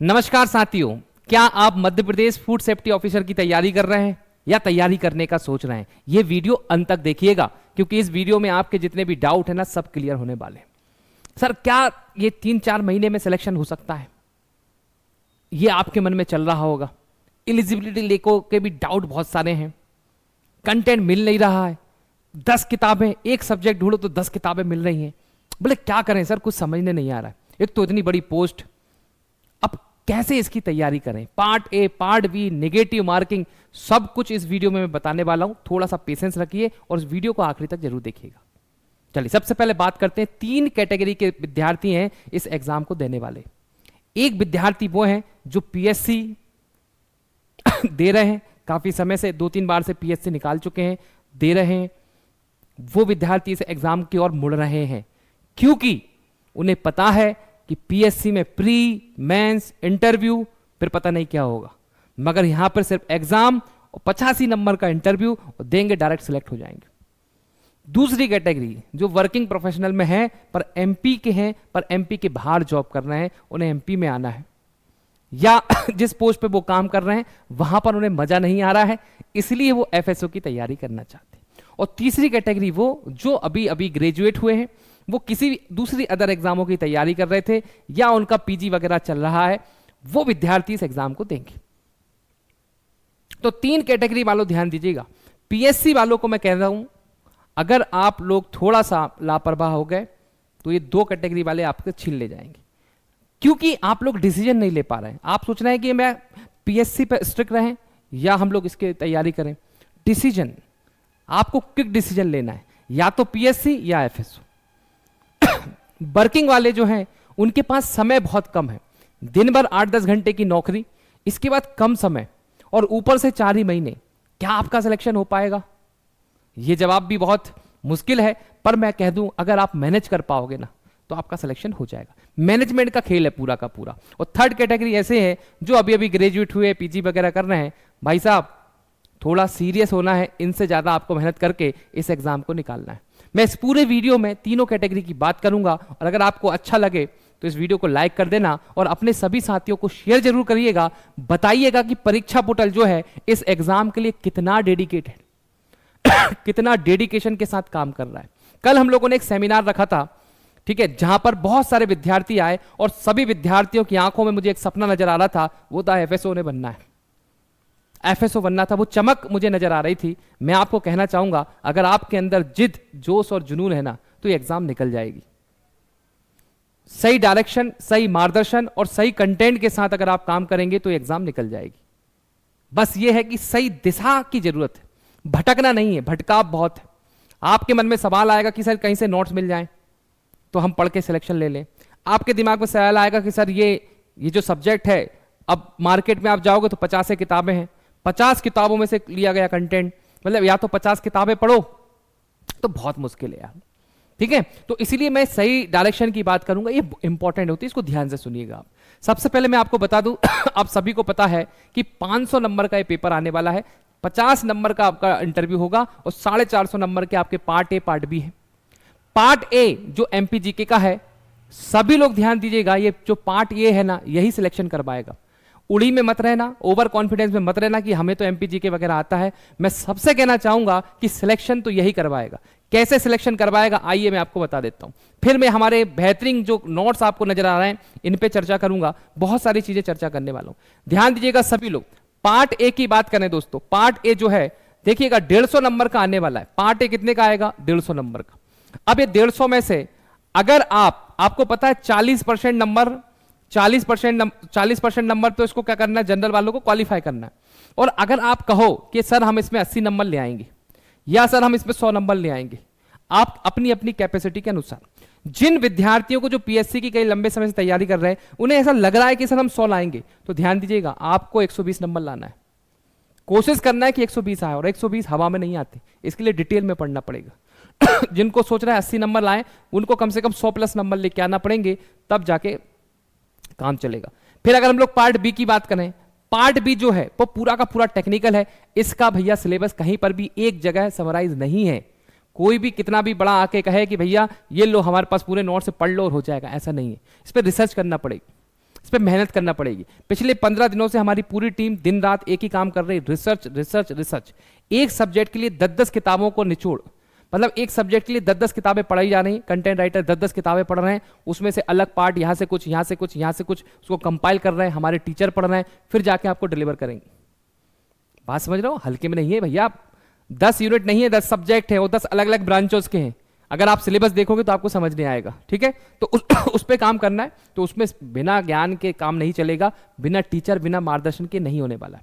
नमस्कार साथियों, क्या आप Madhya Pradesh food safety officer की तैयारी कर रहे हैं या तैयारी करने का सोच रहे हैं? यह वीडियो अंत तक देखिएगा क्योंकि इस वीडियो में आपके जितने भी डाउट है ना सब क्लियर होने वाले हैं। सर क्या ये 3-4 महीने में सिलेक्शन हो सकता है? ये आपके मन में चल रहा होगा। एलिजिबिलिटी लेको के भी डाउट बहुत सारे हैं, कंटेंट मिल नहीं रहा है, 10 किताबें, एक सब्जेक्ट ढूंढो तो 10 किताबें मिल रही हैं। बोले क्या करें सर, कुछ समझने नहीं आ रहा है। एक तो इतनी बड़ी पोस्ट, अब कैसे इसकी तैयारी करें? Part A, part B, negative marking, सब कुछ इस वीडियो में मैं बताने वाला हूं। थोड़ा सा पेशेंस रखिए और इस वीडियो को आखिरी तक जरूर देखिएगा। चलिए सबसे पहले बात करते हैं, 3 कैटेगरी के विद्यार्थी हैं इस एग्जाम को देने वाले। एक विद्यार्थी वो हैं जो पीएससी दे रहे हैं, काफी समय से 2-3 बार से पीएससी निकाल चुके हैं, दे रहे हैं। वो विद्यार्थी इस एग्जाम की ओर मुड़ रहे हैं क्योंकि उन्हें पता है कि पीएससी में प्री, मेंस, इंटरव्यू, फिर पता नहीं क्या होगा, मगर यहां पर सिर्फ एग्जाम और 85 नंबर का इंटरव्यू देंगे, डायरेक्ट सिलेक्ट हो जाएंगे। दूसरी कैटेगरी जो वर्किंग प्रोफेशनल में है पर एमपी के हैं, पर एमपी के बाहर जॉब कर रहे हैं, उन्हें एमपी में आना है, या जिस पोस्ट पे वो काम कर रहे हैं वहां पर उन्हें मजा नहीं आ रहा है, इसलिए वो एफएसओ की तैयारी करना चाहते हैं। और तीसरी कैटेगरी वो जो अभी अभी ग्रेजुएट हुए हैं, वो किसी दूसरी अदर एग्जामों की तैयारी कर रहे थे या उनका पीजी वगैरह चल रहा है, वो विद्यार्थी इस एग्जाम को देंगे। तो 3 कैटेगरी वालों ध्यान दीजिएगा। पीएससी वालों को मैं कह रहा हूं, अगर आप लोग थोड़ा सा लापरवाह हो गए तो ये 2 कैटेगरी वाले आपके छीन ले जाएंगे, क्योंकि आप लोग डिसीजन नहीं ले पा रहे हैं। आप सोच रहे हैं कि मैं पीएससी पे स्ट्रिक्ट रहें या हम लोग इसकी तैयारी करें। डिसीजन आपको क्विक डिसीजन लेना है, या तो पीएससी या एफएसओ। वर्किंग वाले जो हैं उनके पास समय बहुत कम है, दिन भर 8-10 घंटे की नौकरी, इसके बाद कम समय और ऊपर से 4 ही महीने। क्या आपका सिलेक्शन हो पाएगा? यह जवाब भी बहुत मुश्किल है, पर मैं कह दूं अगर आप मैनेज कर पाओगे ना तो आपका सिलेक्शन हो जाएगा। मैनेजमेंट का खेल है पूरा का पूरा। और थर्ड कैटेगरी ऐसे हैं जो अभी अभी ग्रेजुएट हुए, पीजी वगैरह कर रहे हैं। भाई साहब थोड़ा सीरियस होना है, इनसे ज्यादा आपको मेहनत करके इस एग्जाम को निकालना है। मैं इस पूरे वीडियो में तीनों कैटेगरी की बात करूंगा, और अगर आपको अच्छा लगे तो इस वीडियो को लाइक कर देना और अपने सभी साथियों को शेयर जरूर करिएगा। बताइएगा कि परीक्षा पोर्टल जो है इस एग्जाम के लिए कितना डेडिकेटेड कितना डेडिकेशन के साथ काम कर रहा है। कल हम लोगों ने एक सेमिनार रखा था, ठीक है, जहां पर बहुत सारे विद्यार्थी आए और सभी विद्यार्थियों की आंखों में मुझे एक सपना नजर आ रहा था, वो था एफएसओ ने बनना है, एफएसओ बनना था। वो चमक मुझे नजर आ रही थी। मैं आपको कहना चाहूंगा अगर आपके अंदर जिद, जोश और जुनून है ना तो ये एग्जाम निकल जाएगी। सही डायरेक्शन, सही मार्गदर्शन और सही कंटेंट के साथ अगर आप काम करेंगे तो ये एग्जाम निकल जाएगी। बस ये है कि सही दिशा की जरूरत है, भटकना नहीं है। भटकाव बहुत है। आपके मन में सवाल आएगा कि सर कहीं से नोट्स मिल जाएं तो हम पढ़ के सिलेक्शन ले लें। आपके दिमाग में सवाल आएगा कि सर ये जो सब्जेक्ट है, अब मार्केट में आप जाओगे तो 50 किताबें हैं, 50 किताबों में से लिया गया कंटेंट, मतलब या तो 50 किताबें पढ़ो तो बहुत मुश्किल है यार, ठीक है। तो इसीलिए मैं सही डायरेक्शन की बात करूंगा, ये इंपॉर्टेंट होती है, इसको ध्यान से सुनिएगा आप। सबसे पहले मैं आपको बता दूं आप सभी को पता है कि 500 नंबर का ये पेपर आने वाला है, 50 नंबर का आपका इंटरव्यू होगा और 450 नंबर के आपके पार्ट ए, पार्ट बी है। पार्ट ए जो एमपीजीके का है, सभी लोग ध्यान दीजिएगा, ये जो पार्ट ए है ना यही सिलेक्शन करवाएगा। उड़ी में मत रहना, ओवर कॉन्फिडेंस में मत रहना कि हमें तो एमपीजीके वगैरह आता है। मैं सबसे कहना चाहूंगा कि सिलेक्शन तो यही करवाएगा। कैसे सिलेक्शन करवाएगा आइए मैं आपको बता देता हूं। फिर मैं हमारे बेहतरीन जो नोट्स आपको नजर आ रहे हैं इन पे चर्चा करूंगा, बहुत सारी चीजें चर्चा करने वाला हूं। ध्यान दीजिएगा सभी लोग। पार्ट ए की बात करें दोस्तों, पार्ट ए जो है देखिएगा 150 नंबर का आने वाला है। पार्ट ए कितने का आएगा? 150 नंबर का। अब ये 150 में से अगर आपको पता है 40% नंबर, 40% नंबर तो इसको क्या करना है, जनरल वालों को क्वालिफाई करना है। और अगर आप कहो कि सर हम इसमें 80 नंबर ले आएंगे या सर हम इसमें 100 नंबर ले आएंगे, आप अपनी अपनी कैपेसिटी के अनुसार। जिन विद्यार्थियों को जो पीएससी की कई लंबे समय से तैयारी कर रहे हैं उन्हें ऐसा लग रहा है कि सर हम 100 लाएंगे, तो ध्यान दीजिएगा आपको 120 नंबर लाना है। कोशिश करना है कि 120 आए, और 120 हवा में नहीं आते, इसके लिए डिटेल में पढ़ना पड़ेगा। जिनको सोच रहे हैं 80 नंबर लाएं उनको कम से कम 100+ नंबर लेके आना पड़ेंगे, तब जाके काम चलेगा। फिर अगर हम लोग पार्ट बी की बात करें, पार्ट बी जो है वो पूरा का पूरा टेक्निकल है। इसका भैया सिलेबस कहीं पर भी एक जगह समराइज नहीं है। कोई भी कितना भी बड़ा आके कहे कि भैया ये लो हमारे पास पूरे नोट से पढ़ लो और हो जाएगा, ऐसा नहीं है। इस पर रिसर्च करना पड़ेगी। इस पर मेहनत करना पड़ेगी। पिछले 15 दिनों से हमारी पूरी टीम दिन रात एक ही काम कर रही, रिसर्च रिसर्च रिसर्च। एक सब्जेक्ट के लिए 10-10 किताबों को निचोड़, मतलब एक सब्जेक्ट के लिए 10-10 किताबें पढ़ाई जा रही, कंटेंट राइटर 10-10 किताबें पढ़ रहे हैं, उसमें से अलग पार्ट यहाँ से कुछ, यहाँ से कुछ, यहाँ से कुछ, उसको कंपाइल कर रहे हैं, हमारे टीचर पढ़ रहे हैं, फिर जाके आपको डिलीवर करेंगे। बात समझ रहे हो? हल्के में नहीं है भैया। 10 यूनिट नहीं है, 10 सब्जेक्ट है, वो 10 अलग अलग ब्रांचों के हैं। अगर आप सिलेबस देखोगे तो आपको समझ नहीं आएगा, ठीक है? तो उस पे काम करना है। तो उसमें बिना ज्ञान के काम नहीं चलेगा, बिना टीचर, बिना मार्गदर्शन के नहीं होने वाला।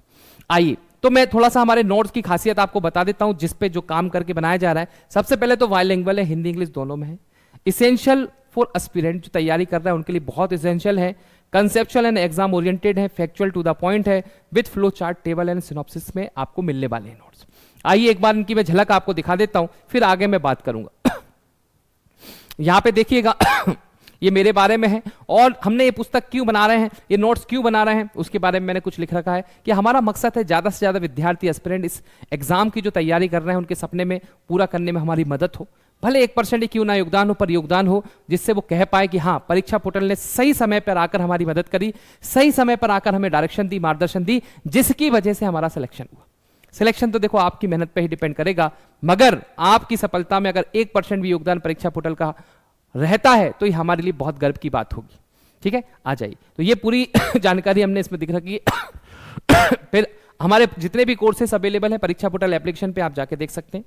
आइए, तो मैं थोड़ा सा हमारे नोट्स की खासियत आपको बता देता हूं, जिस पे जो काम करके बनाया जा रहा है। सबसे पहले तो बाइलिंगुअल है, हिंदी इंग्लिश दोनों में है। इसेंशियल फॉर एस्पिरेंट, जो तैयारी कर रहा है उनके लिए बहुत इसेंशियल है। कंसेप्चुअल एंड एग्जाम ओरिएंटेड है, फैक्चुअल टू द पॉइंट है, with flow chart, table and synopsis में आपको मिलने वाले हैं नोट्स। आइए एक बार इनकी मैं झलक आपको दिखा देता हूं, फिर आगे मैं बात करूंगा। यहां पे देखिएगा ये मेरे बारे में है, और हमने ये पुस्तक क्यों बना रहे हैं, ये नोट्स क्यों बना रहे हैं, उसके बारे में मैंने कुछ लिख रखा है कि हमारा मकसद है ज्यादा से ज्यादा विद्यार्थी एस्पिरेंट इस एग्जाम की जो तैयारी कर रहे हैं उनके सपने में पूरा करने में हमारी मदद हो। भले 1% ही क्यों ना योगदान हो, पर योगदान हो जिससे वो कह पाए कि हाँ, परीक्षा पोर्टल ने सही समय पर आकर हमारी मदद करी, सही समय पर आकर हमें डायरेक्शन दी, मार्गदर्शन दी, जिसकी वजह से हमारा सिलेक्शन हुआ। सिलेक्शन तो देखो आपकी मेहनत पे ही डिपेंड करेगा, मगर आपकी सफलता में अगर 1% भी योगदान परीक्षा पोर्टल का रहता है तो ये हमारे लिए बहुत गर्व की बात होगी। ठीक है, आ जाइए। तो ये पूरी जानकारी हमने इसमें दिख रखी है। फिर हमारे जितने भी कोर्सेस अवेलेबल है परीक्षा पोर्टल एप्लीकेशन पे आप जाके देख सकते हैं।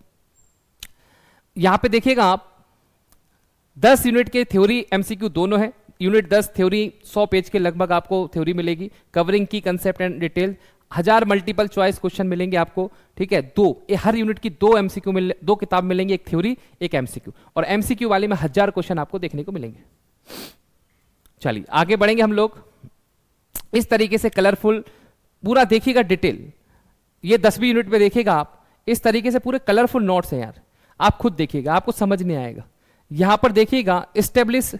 यहां पे देखिएगा आप 10 यूनिट के थ्योरी एमसीक्यू दोनों है। यूनिट 10 थ्योरी 100 पेज के लगभग आपको थ्योरी मिलेगी, कवरिंग की concept and detail. 1000 multiple choice question मिलेंगे आपको, ठीक है। हर यूनिट की 2 एमसीक्यू दो किताब मिलेंगी, एक थ्योरी एक एमसीक्यू, और एमसीक्यू वाले में 1000 क्वेश्चन आपको देखने को मिलेंगे। चलिए आगे बढ़ेंगे हम लोग। इस तरीके से कलरफुल पूरा देखिएगा डिटेल, ये 10वीं यूनिट में देखिएगा आप, इस तरीके से पूरे कलरफुल नोट्स हैं यार, आप खुद देखिएगा, आपको समझ नहीं आएगा। यहां पर देखिएगा एस्टेब्लिश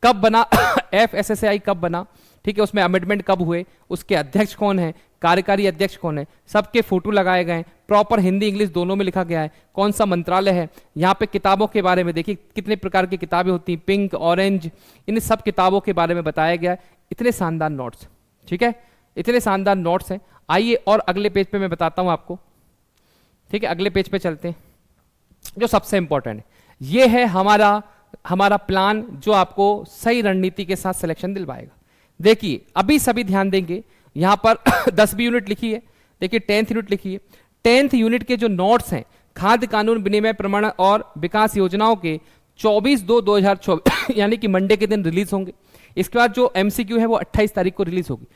कब बना, FSSAI कब बना, ठीक है, उसमें अमेंडमेंट कब हुए, उसके अध्यक्ष कौन है, कार्यकारी अध्यक्ष कौन है, सबके फोटो लगाए गए, प्रॉपर हिंदी इंग्लिश दोनों में लिखा गया है, कौन सा मंत्रालय है। यहाँ पे किताबों के बारे में देखिए कितने प्रकार की किताबें होती हैं, पिंक ऑरेंज, इन सब किताबों के बारे में बताया गया है। इतने शानदार नोट्स, ठीक है, इतने शानदार नोट्स हैं। आइए और अगले पेज पे मैं बताता हूँ आपको, ठीक है, अगले पेज पे चलते हैं। जो सबसे इंपॉर्टेंट है, ये है हमारा प्लान जो आपको सही रणनीति के साथ सिलेक्शन दिलवाएगा। देखिए अभी सभी ध्यान देंगे, यहां पर 10वीं यूनिट लिखी है, देखिए 10th यूनिट लिखी है। 10th यूनिट के जो नोट्स हैं, खाद्य कानून विनिमय प्रमाण और विकास योजनाओं के 24/2/2024 यानी कि मंडे के दिन रिलीज होंगे। इसके बाद जो एमसीक्यू है वो 28 तारीख को रिलीज होगी।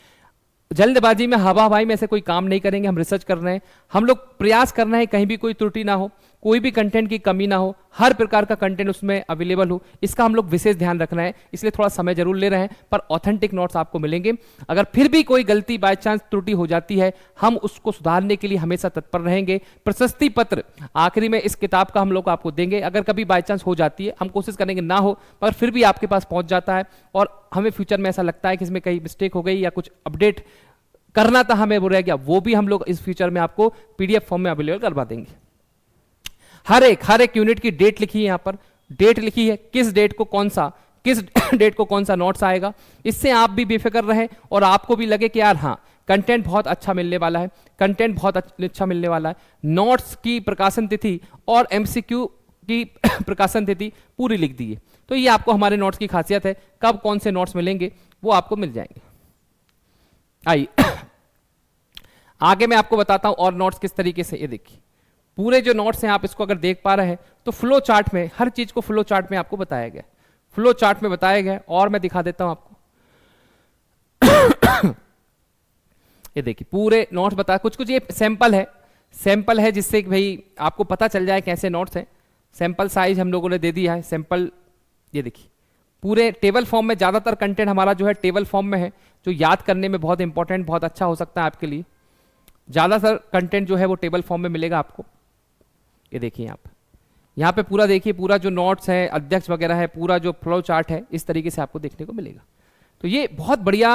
जल्दबाजी में हवा हवाई में ऐसे कोई काम नहीं करेंगे, हम रिसर्च कर रहे हैं, हम लोग प्रयास कर रहे हैं कहीं भी कोई त्रुटि ना हो, कोई भी कंटेंट की कमी ना हो, हर प्रकार का कंटेंट उसमें अवेलेबल हो, इसका हम लोग विशेष ध्यान रख रहे हैं। इसलिए थोड़ा समय जरूर ले रहे हैं, पर ऑथेंटिक नोट्स आपको मिलेंगे। अगर फिर भी कोई गलती बाय चांस त्रुटि हो जाती है, हम उसको सुधारने के लिए हमेशा तत्पर रहेंगे। प्रशस्ति पत्र आखिरी में इस किताब का हम लोग आपको देंगे, अगर कभी बाय चांस हो जाती है, हम कोशिश करेंगे ना हो, मगर फिर भी आपके पास पहुंच जाता है और हमें फ्यूचर में ऐसा लगता है कि इसमें कहीं मिस्टेक हो गई या कुछ अपडेट करना था, हमें वो रह गया, वो भी हम लोग इस फ्यूचर में आपको पीडीएफ फॉर्म में अवेलेबल करवा देंगे। हर एक यूनिट की डेट लिखी है, यहां पर डेट लिखी है, किस डेट को कौन सा नोट्स आएगा। इससे आप भी बेफिक्र रहे और आपको भी लगे कि यार हाँ, कंटेंट बहुत अच्छा मिलने वाला है, कंटेंट बहुत अच्छा मिलने वाला है। नोट्स की प्रकाशन तिथि और एमसीक्यू की प्रकाशन तिथि पूरी लिख दी है। तो ये आपको हमारे नोट्स की खासियत है, कब कौन से नोट्स मिलेंगे वो आपको मिल जाएंगे। आइए आगे मैं आपको बताता हूं और नोट्स किस तरीके से। ये देखिए पूरे जो नोट्स हैं, आप इसको अगर देख पा रहे हैं तो फ्लो चार्ट में हर चीज को फ्लो चार्ट में आपको बताया गया, फ्लो चार्ट में बताया गया। और मैं दिखा देता हूं आपको ये देखिए पूरे नोट्स बता, कुछ ये सैंपल है जिससे कि भाई आपको पता चल जाए कैसे नोट्स हैं। सैंपल साइज हम लोगों ने दे दिया है, सैंपल ये देखिए पूरे टेबल फॉर्म में, ज्यादातर कंटेंट हमारा जो है टेबल फॉर्म में है, जो याद करने में बहुत इंपॉर्टेंट, बहुत अच्छा हो सकता है आपके लिए। ज्यादातर कंटेंट जो है वो टेबल फॉर्म में मिलेगा आपको। ये देखिए यहाँ पे पूरा देखिए, पूरा जो नोट्स है, अध्यक्ष वगैरह है, पूरा जो फ्लो चार्ट है, इस तरीके से आपको देखने को मिलेगा। तो ये बहुत बढ़िया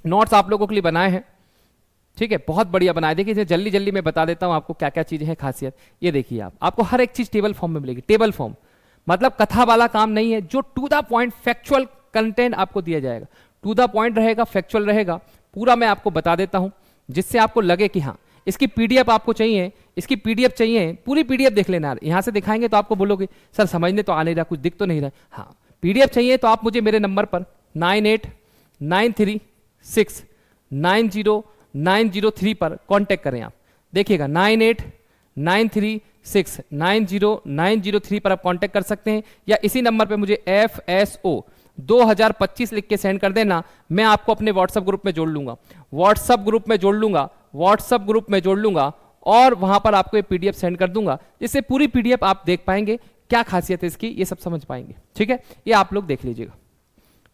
नोट्स आप लोगों के लिए बनाए हैं, ठीक है, बहुत बढ़िया बनाए। देखिए जल्दी जल्दी मैं बता देता हूँ आपको क्या क्या चीजें हैं खासियत। ये देखिए आपको हर एक चीज टेबल फॉर्म में मिलेगी। टेबल फॉर्म मतलब कथा वाला काम नहीं है, जो to the point factual content आपको दिया जाएगा। टू द पॉइंट रहेगा, फैक्चुअल रहेगा, पूरा मैं आपको बता देता हूं, जिससे आपको लगे कि हाँ इसकी पीडीएफ आपको चाहिए, इसकी पीडीएफ चाहिए, पूरी पीडीएफ देख लेना। यहां से दिखाएंगे तो आपको बोलोगे सर समझने तो आ नहीं रहा, कुछ दिख तो नहीं रहा। हाँ, पीडीएफ चाहिए तो आप मुझे मेरे नंबर पर 9893690903 पर कांटेक्ट करें। आप देखिएगा 9893690903 पर आप कांटेक्ट कर सकते हैं, या इसी नंबर पे मुझे FSO 2025 लिख के सेंड कर देना। मैं आपको अपने व्हाट्सएप ग्रुप में जोड़ लूंगा, व्हाट्सएप ग्रुप में जोड़ लूंगा और वहां पर आपको ये पीडीएफ सेंड कर दूंगा, जिससे पूरी पीडीएफ आप देख पाएंगे, क्या खासियत है इसकी, ये सब समझ पाएंगे। ठीक है, ये आप लोग देख लीजिएगा,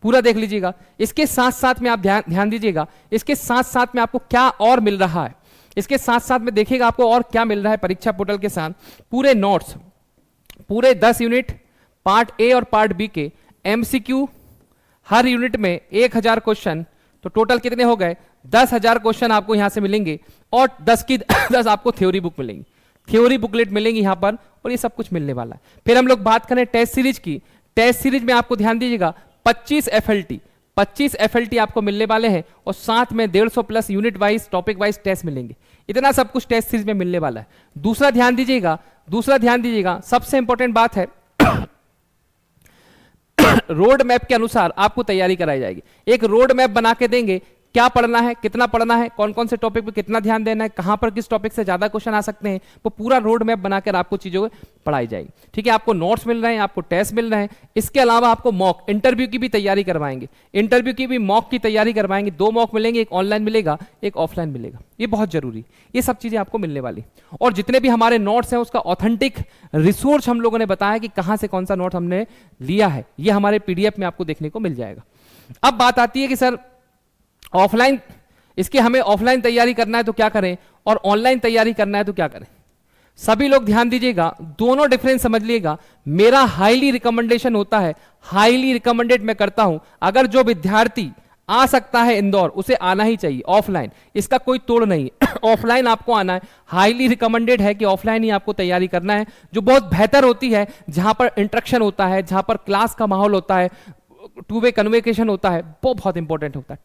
पूरा देख लीजिएगा। इसके साथ साथ में आप ध्यान दीजिएगा, इसके साथ साथ में आपको क्या और मिल रहा है, इसके साथ साथ में देखिएगा आपको और क्या मिल रहा है परीक्षा पोर्टल के साथ। पूरे नोट्स, पूरे 10 यूनिट पार्ट ए और पार्ट बी के एमसीक्यू, हर यूनिट में 1000 क्वेश्चन, तो टोटल कितने हो गए 10,000 क्वेश्चन आपको यहां से मिलेंगे, और 10 की 10 आपको थ्योरी बुक मिलेंगी, थ्योरी बुकलेट मिलेंगी यहां पर, और ये सब कुछ मिलने वाला है। फिर हम लोग बात करें टेस्ट सीरीज की, टेस्ट सीरीज में आपको ध्यान दीजिएगा 25 FLT आपको मिलने वाले हैं, और साथ में 150 plus unit wise topic wise test मिलेंगे। इतना सब कुछ टेस्ट सीरीज में मिलने वाला है। दूसरा ध्यान दीजिएगा, सबसे इंपॉर्टेंट बात है रोड मैप के अनुसार आपको तैयारी कराई जाएगी। एक रोड मैप बना के देंगे, क्या पढ़ना है, कितना पढ़ना है, कौन कौन से टॉपिक पे कितना ध्यान देना है, कहां पर किस टॉपिक से ज्यादा क्वेश्चन आ सकते हैं, वो पूरा रोड मैप बनाकर आपको चीजों को पढ़ाई जाएगी। ठीक है, आपको नोट्स मिल रहे हैं, आपको टेस्ट मिल रहे हैं, इसके अलावा आपको मॉक इंटरव्यू की भी तैयारी करवाएंगे, इंटरव्यू की भी मॉक की तैयारी करवाएंगे। 2 मॉक मिलेंगे, एक ऑनलाइन मिलेगा, एक ऑफलाइन मिलेगा, ये बहुत जरूरी, ये सब चीजें आपको मिलने वाली। और जितने भी हमारे नोट्स हैं उसका ऑथेंटिक रिसोर्स हम लोगों ने बताया कि कहां से कौन सा नोट हमने लिया है, ये हमारे पीडीएफ में आपको देखने को मिल जाएगा। अब बात आती है कि सर ऑफलाइन, इसकी हमें ऑफलाइन तैयारी करना है तो क्या करें, और ऑनलाइन तैयारी करना है तो क्या करें। सभी लोग ध्यान दीजिएगा, दोनों डिफरेंस समझ लीजिएगा। मेरा हाईली रिकमेंडेशन होता है, हाईली रिकमेंडेड मैं करता हूं, अगर जो विद्यार्थी आ सकता है इंदौर उसे आना ही चाहिए ऑफलाइन, इसका कोई तोड़ नहीं ऑफलाइन आपको आना है। हाईली रिकमेंडेड है कि ऑफलाइन ही आपको तैयारी करना है, जो बहुत बेहतर होती है, जहां पर इंटरेक्शन होता है, जहां पर क्लास का माहौल होता है, 2 वे कन्वर्सेशन होता है, वो बहुत इंपॉर्टेंट होता है।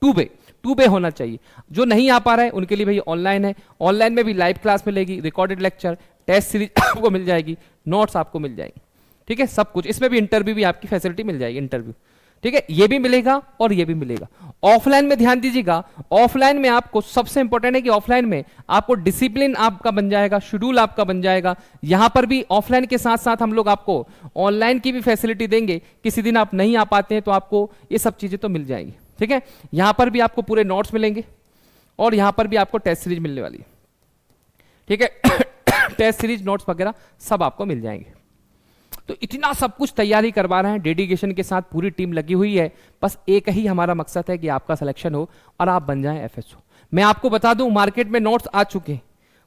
2 वे होना चाहिए। जो नहीं आ पा रहा है उनके लिए भाई ऑनलाइन है, ऑनलाइन में भी लाइव क्लास मिलेगी, रिकॉर्डेड लेक्चर, टेस्ट सीरीज आपको मिल जाएगी, नोट्स आपको मिल जाएगी। ठीक है, सब कुछ इसमें भी, इंटरव्यू भी आपकी फैसिलिटी मिल जाएगी, इंटरव्यू। ठीक है, ये भी मिलेगा और ये भी मिलेगा। ऑफलाइन में ध्यान दीजिएगा, ऑफलाइन में आपको सबसे इंपॉर्टेंट है कि ऑफलाइन में आपको डिसिप्लिन आपका बन जाएगा, शेड्यूल आपका बन जाएगा। यहां पर भी ऑफलाइन के साथ साथ हम लोग आपको ऑनलाइन की भी फैसिलिटी देंगे, किसी दिन आप नहीं आ पाते हैं तो आपको ये सब चीजें तो मिल जाएंगी। ठीक है, यहां पर भी आपको पूरे नोट्स मिलेंगे और यहां पर भी आपको टेस्ट सीरीज मिलने वाली है। ठीक है टेस्ट सीरीज, नोट्स वगैरह सब आपको मिल जाएंगे। तो इतना सब कुछ तैयारी करवा रहे हैं, डेडिकेशन के साथ पूरी टीम लगी हुई है। बस एक ही हमारा मकसद है कि आपका सिलेक्शन हो और आप बन जाएं एफएसओ। मैं आपको बता दूं, मार्केट में नोट्स आ चुके हैं,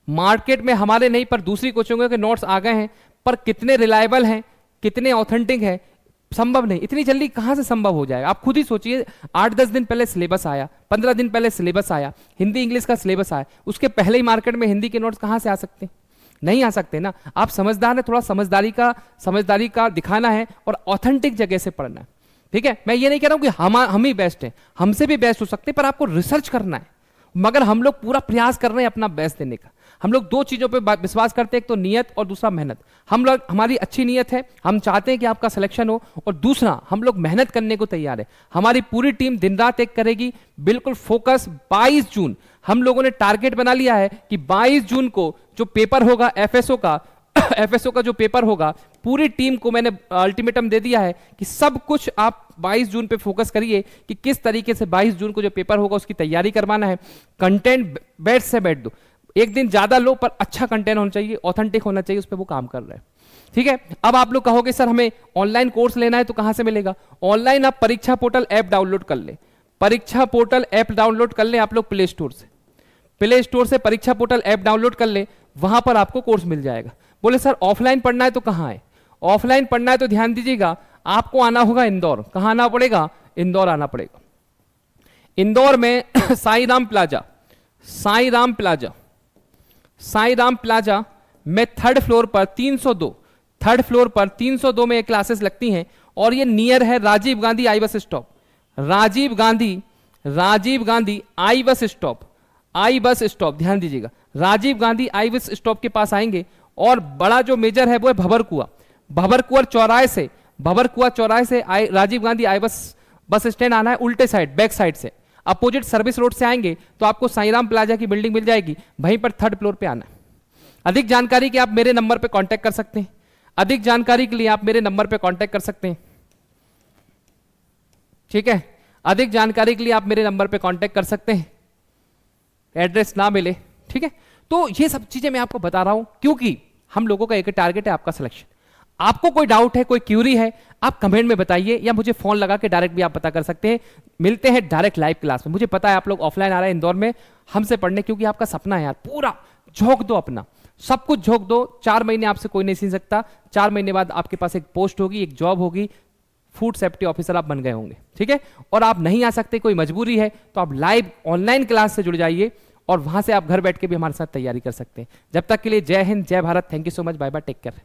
मार्केट में हमारे नहीं पर दूसरी कोचिंगों के नोट्स आ गए हैं, पर कितने रिलायबल हैं, कितने ऑथेंटिक हैं, संभव नहीं। इतनी जल्दी कहां से संभव हो जाएगा, आप खुद ही सोचिए। 8-10 दिन पहले सिलेबस आया, 15 दिन पहले सिलेबस आया, हिंदी इंग्लिश का सिलेबस आया, उसके पहले ही मार्केट में हिंदी के नोट्स कहां से आ सकते हैं? नहीं आ सकते ना। आप समझदार है, थोड़ा समझदारी का दिखाना है और ऑथेंटिक जगह से पढ़ना है। ठीक है, मैं ये नहीं कह रहा हूं कि हम ही बेस्ट हैं, हमसे भी बेस्ट हो सकते हैं, पर आपको रिसर्च करना है। मगर हम लोग पूरा प्रयास कर रहे हैं अपना बेस्ट देने का। हम लोग 2 चीजों पे विश्वास करते हैं, एक तो नियत और दूसरा मेहनत। हम लोग, हमारी अच्छी नियत है, हम चाहते हैं कि आपका सिलेक्शन हो, और दूसरा हम लोग मेहनत करने को तैयार है। हमारी पूरी टीम दिन रात एक करेगी, बिल्कुल फोकस। 22 जून हम लोगों ने टारगेट बना लिया है कि 22 जून को जो पेपर होगा एफएसओ का जो पेपर होगा, पूरी टीम को मैंने अल्टीमेटम दे दिया है कि सब कुछ आप 22 जून पे फोकस करिए कि किस तरीके से 22 जून को जो पेपर होगा उसकी तैयारी करवाना है। कंटेंट बैठ से बैठ दो, एक दिन ज्यादा लो, पर अच्छा कंटेंट होना चाहिए, ऑथेंटिक होना चाहिए, उस पर वो काम कर रहे हैं। ठीक है, अब आप लोग कहोगे सर हमें ऑनलाइन कोर्स लेना है तो कहां से मिलेगा? ऑनलाइन आप परीक्षा पोर्टल ऐप डाउनलोड कर ले, परीक्षा पोर्टल ऐप डाउनलोड कर ले आप लोग प्ले स्टोर से परीक्षा पोर्टल ऐप डाउनलोड कर ले, वहां पर आपको कोर्स मिल जाएगा। बोले सर ऑफलाइन पढ़ना है तो कहां है? ऑफलाइन पढ़ना है तो ध्यान दीजिएगा, आपको आना होगा इंदौर। कहां आना पड़ेगा? इंदौर आना पड़ेगा। इंदौर में साईं राम प्लाजा में 3rd फ्लोर पर 302 में क्लासेस लगती हैं, और ये नियर है राजीव गांधी आई बस स्टॉप। राजीव गांधी राजीव गांधी आई बस स्टॉप, आई बस स्टॉप, ध्यान दीजिएगा, राजीव गांधी आई बस स्टॉप के पास आएंगे और बड़ा जो मेजर है वो है भभरकुआ, भभरकुआ चौराहे से राजीव गांधी आई बस स्टैंड आना है, उल्टे साइड बैक साइड से अपोजिट सर्विस रोड से आएंगे तो आपको साईराम प्लाजा की बिल्डिंग मिल जाएगी, वहीं पर 3rd फ्लोर पे आना है। अधिक जानकारी के आप मेरे नंबर पे कांटेक्ट कर सकते हैं, अधिक जानकारी के लिए आप मेरे नंबर पे कांटेक्ट कर सकते हैं, ठीक है, अधिक जानकारी के लिए आप मेरे नंबर पे कांटेक्ट कर सकते हैं, एड्रेस ना मिले, ठीक है। तो ये सब चीजें मैं आपको बता रहा हूं क्योंकि हम लोगों का एक टारगेट है, आपका सिलेक्शन। आपको कोई डाउट है, कोई क्यूरी है, आप कमेंट में बताइए या मुझे फोन लगा के डायरेक्ट भी आप पता कर सकते हैं। मिलते हैं डायरेक्ट लाइव क्लास में। मुझे पता है आप लोग ऑफलाइन आ रहे हैं इंदौर में हमसे पढ़ने, क्योंकि आपका सपना है यार, पूरा झोंक दो अपना, सब कुछ झोंक दो। 4 महीने आपसे कोई नहीं छीन सकता। 4 महीने बाद आपके पास एक पोस्ट होगी, एक जॉब होगी, फूड सेफ्टी ऑफिसर आप बन गए होंगे, ठीक है। और आप नहीं आ सकते, कोई मजबूरी है, तो आप लाइव ऑनलाइन क्लास से जुड़ जाइए और वहां से आप घर बैठ के भी हमारे साथ तैयारी कर सकते हैं। जब तक के लिए जय हिंद, जय Bharat, thank you so much, bye bye, take care.